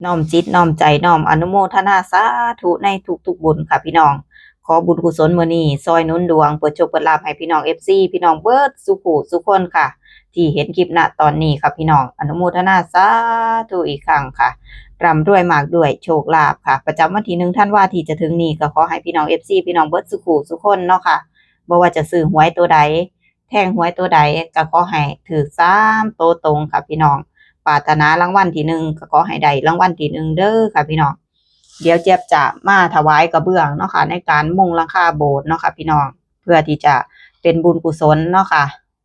น้อมจิตน้อมใจน้อมอนุโมทนาสาธุในทุกๆบุญค่ะพี่น้องขอบุญกุศลมื้อนี้ซอยหนุนดวงเปิดโชคเปิดลาภให้พี่น้อง FC พี่น้องเบิดสุขุสุขคนค่ะที่เห็นคลิปณตอนนี้ค่ะพี่น้องอนุโมทนาสาธุอีกครั้งค่ะร่ำรวยมากด้วยโชคลาภค่ะประจำวันที่1ธันวาคมที่จะถึงนี้ก็ขอให้พี่น้อง FC พี่น้องเบิดสุขุสุขคนเนาะค่ะบ่ว่าจะซื้อหวยตัวใดแทงหวยตัวใดก็ขอให้ถูก3ตัวตรงค่ะพี่น้อง ปรารถนารางวัลที่หนึ่งก็ขอให้ได้รางวัลที่หนึ่งเด้อค่ะพี่น้องเดี๋ยวเจี๊ยบจะมาถวายกระเบื้องเนาะค่ะในการมุงหลังคาโบสถ์เนาะค่ะพี่น้องเพื่อที่จะเป็นบุญกุศลเนาะค่ะ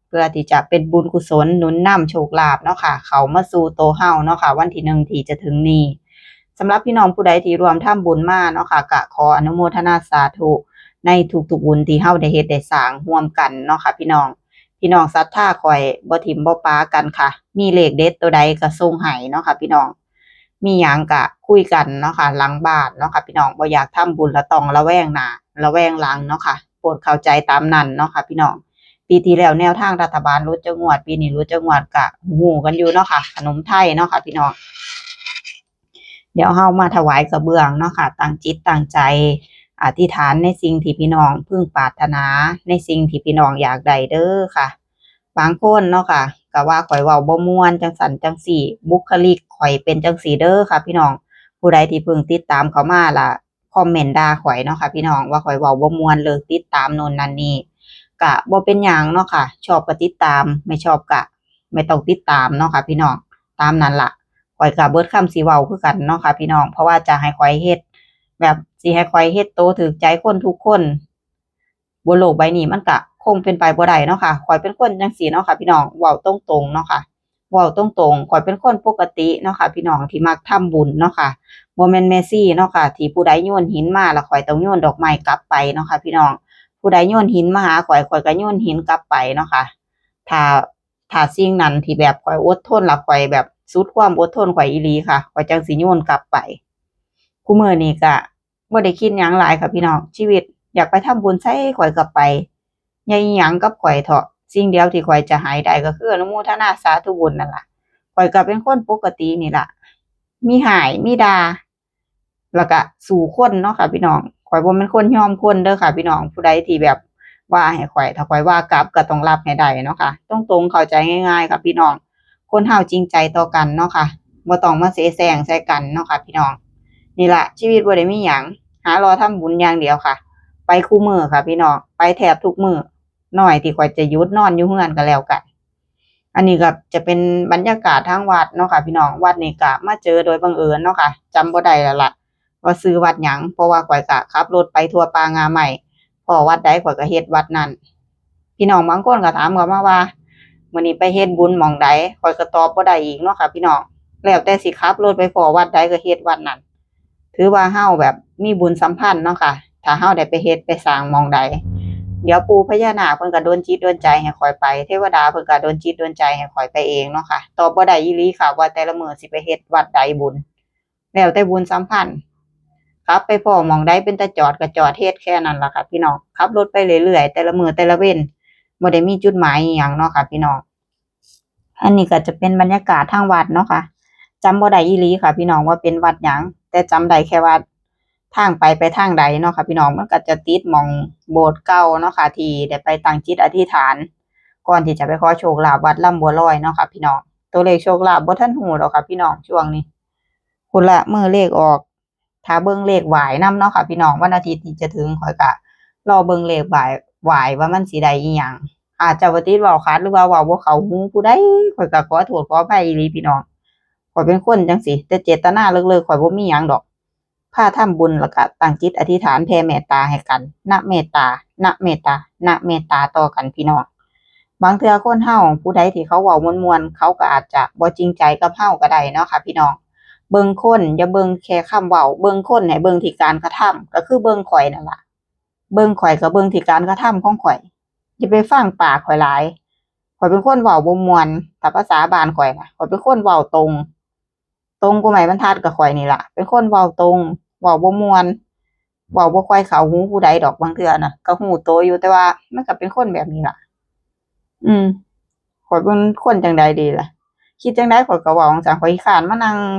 เพื่อที่จะเป็นบุญกุศลหนุนนำโชคลาภเนาะค่ะเขามาสู่โตเฮาเนาะค่ะวันที่หนึ่งที่จะถึงนี้สำหรับพี่น้องผู้ใดที่รวมทำบุญมาเนาะค่ะก็ขออนุโมทนาสาธุในทุกๆบุญที่เฮาได้เฮ็ดได้สร้างร่วมกันเนาะค่ะพี่น้องศรัทธาคอยบ่ทิมบ่ปากันค่ะมีเลขเด็ดตัวใดก็ส่งให้เนาะค่ะพี่น้องมีหยังก็คุยกันเนาะค่ะหลังบ้านเนาะค่ะพี่น้องบ่อยากทำบุญละต้องระแวงหน้าระแวงหลังเนาะค่ะโปรดเข้าใจตามนั้นเนาะค่ะพี่น้องปีที่แล้วแนวทางรัฐบาลรู้จักงวดปีนี้รู้จักงวดก็ฮู้กันอยู่เนาะค่ะขนมไทยเนาะค่ะพี่น้องเดี๋ยวเฮามาถวายกระเบื้องเนาะค่ะตั้งจิตตั้งใจอธิษฐานในสิ่งที่พี่น้องพึงปรารถนาในสิ่งที่พี่น้องอยากได้เด้อค่ะบางคนเนาะค่ะก็ว่าข่อยเว้าบ่ม่วนจังซั่นจังซี่บุคลิกข่อยเป็นจังซี่เด้อค่ะพี่น้องผู้ใดที่เพิ่งติดตามเข้ามาล่ะคอมเมนต์ด่าข่อยเนาะค่ะพี่น้องว่าข่อยเว้าบ่ม่วนเลิกติดตามโน่นนั่นนี่ก็บ่เป็นหยังเนาะค่ะชอบก็ติดตามไม่ชอบก็ไม่ต้องติดตามเนาะค่ะพี่น้องตามนั้นล่ะข่อยก็เบิดคำสิเว้าคือกันเนาะค่ะพี่น้องเพราะว่าจะให้ข่อยเฮ็ดแบบสิให้ข่อยเฮ็ดโตถูกใจคนทุกคนบนโลกใบนี้มันก็คงเป็นไปบ่ได้เนาะค่ะข่อยเป็นคนจังซี่เนาะค่ะพี่น้องเว้าตรงๆเนาะค่ะเว้าตรงๆข่อยเป็นคนปกติเนาะค่ะพี่น้องที่มักทำบุญเนาะค่ะบ่แม่นเมสซี่เนาะค่ะที่ผู้ใดโยนหินมาแล้วข่อยต้องโยนดอกไม้กลับไปเนาะค่ะพี่น้องผู้ใดโยนหินมาหาข่อยก็โยนหินกลับไปเนาะค่ะถ้าสิ่งนั้นที่แบบข่อยอดทนแล้วข่อยแบบสุดความอดทนข่อยอีหลีค่ะข่อยจังสิโยนกลับไปคุมื้อนี้ก็บ่ได้คิดหยังหลายค่ะพี่น้องชีวิตอยากไปทำบุญไสข่อยก็ไปใหญ่อิหยังกับข่อยเถาะสิ่งเดียวที่ข่อยจะให้ได้ก็คืออนุโมทนาสาธุบุญนั่นล่ะข่อยก็เป็นคนปกตินี่ล่ะมีให้มีด่าแล้วก็สู้คนเนาะค่ะพี่น้องข่อยบ่แม่นคนยอมคนเด้อค่ะพี่น้องผู้ใดที่แบบว่าให้ข่อยถ้าข่อยว่ากลับก็ต้องรับให้ได้เนาะค่ะตรงๆเข้าใจง่ายๆค่ะพี่น้องคนเฮาจริงใจต่อกันเนาะค่ะบ่ต้องมาเสแสร้งใส่กันเนาะค่ะพี่น้องนี่ล่ะชีวิตบ่ได้มีหยังหารอทำบุญอย่างเดียวค่ะไปคุมื้อค่ะพี่น้องไปแทบทุกมื้อน้อยที่ข้อยจะหยุดนอนอยู่เรือนก็แล้วกันอันนี้ก็จะเป็นบรรยากาศทางวัดเนาะค่ะพี่น้องวัดนี้ก็มาเจอโดยบังเอิญเนาะค่ะจำบ่ได้แล้วล่ะว่าชื่อวัดหยังเพราะว่าข้อยก็ขับรถไปทั่วป่างาใหม่พ้อวัดใดข้อยก็เฮ็ดวัดนั้นพี่น้องบางคนก็ถามเข้ามาว่ามื้อนี้ไปเฮ็ดบุญหม้องใดข้อยก็ตอบบ่ได้อีกเนาะค่ะพี่น้องแล้วแต่สิขับรถไปพ้อวัดใดก็เฮ็ดวัดนั้นถือว่าเฮาแบบมีบุญสัมพันธ์เนาะค่ะถ้าเฮาได้ไปเฮ็ดไปสร้างหม้องใดเดี๋ยวปู่พญานาคเพิ่นก็โดนจิตโดนใจให้ข้อยไปเทวดาเพิ่นก็โดนจิตโดนใจให้ข้อยไปเองเนาะค่ะตอบบ่ได้อีหลีค่ะว่าแต่ละมื้อสิไปเฮ็ดวัดใดบุญแล้วแต่บุญสัมพันธ์ขับไปพ้อหม้องใดเป็นตาจอดก็จอดเฮ็ดแค่นั้นล่ะค่ะพี่น้องขับรถไปเรื่อยๆแต่ละมื้อแต่ละเว้นบ่ได้มีจุดหมายอิหยังเนาะค่ะพี่น้องอันนี้ก็จะเป็นบรรยากาศทางวัดเนาะค่ะจำบ่ได้อีหลีค่ะพี่น้องว่าเป็นวัดหยังแต่จำได้แค่ว่าทางไปทางใดเนาะค่ะพี่น้องมันก็จะติดหม้องโบสถ์เก่าเนาะค่ะที่ได้ไปตั้งจิตอธิษฐานก่อนที่จะไปขอโชคลาภวัดลำบัวลอยเนาะค่ะพี่น้องตัวเลขโชคลาภบ่ทันฮู้ดอกค่ะพี่น้องช่วงนี้พุ่นละมื้อเลขออกถ้าเบิ่งเลขไหว้นำเนาะค่ะพี่น้องวันอาทิตย์ที่จะถึงข้อยก็รอเบิ่งเลขไหว้ว่ามันสิได้อิหยังอาจจะบ่ติดเว้าขาดหรือว่าเว้าบ่เข้าหูผู้ใดข้อยก็ขอโทษขออภัยอีหลีพี่น้องข้อยเป็นคนจังซี่แต่เจตนาลึกๆข้อยบ่มีหยังดอกพาทำบุญแล้วก็ตั้งจิตอธิษฐานแผ่เมตตาให้กันนะเมตตานะเมตตานะเมตตาต่อกันพี่น้องบางเทื่อคนเฮาผู้ใดที่เขาเว้าม่วนๆเขาก็อาจจะบ่จริงใจกับเฮาก็ได้เนาะค่ะพี่น้องเบิ่งคนอย่าเบิ่งแค่คำเว้าเบิ่งคนให้เบิ่งที่การกระทำก็คือเบิ่งข้อยนั่นล่ะเบิ่งข่อยก็เบิ่งที่การกระทำของข่อยอย่าไปฟังปากข่อยหลายข่อยเป็นคนเว้าบ่ม่วนถ้าภาษาบ้านข่อยน่ะข่อยเป็นคนเว้าตรงกว่าไม้บรรทัดก็ข้อยนี่ล่ะเป็นคนเว้าตรงเว้าบ่ม่วนเว้าบ่ค่อยเข้าหูผู้ใดดอกบางเทื่อน่ะก็ฮู้โตอยู่แต่ว่ามันก็เป็นคนแบบนี้ล่ะอืมข้อยเป็นคนจั่งใดดีล่ะคิดจั่งใดข้อยก็เว้าจั่งซั้นข้อยขี้คร้านมานั่ง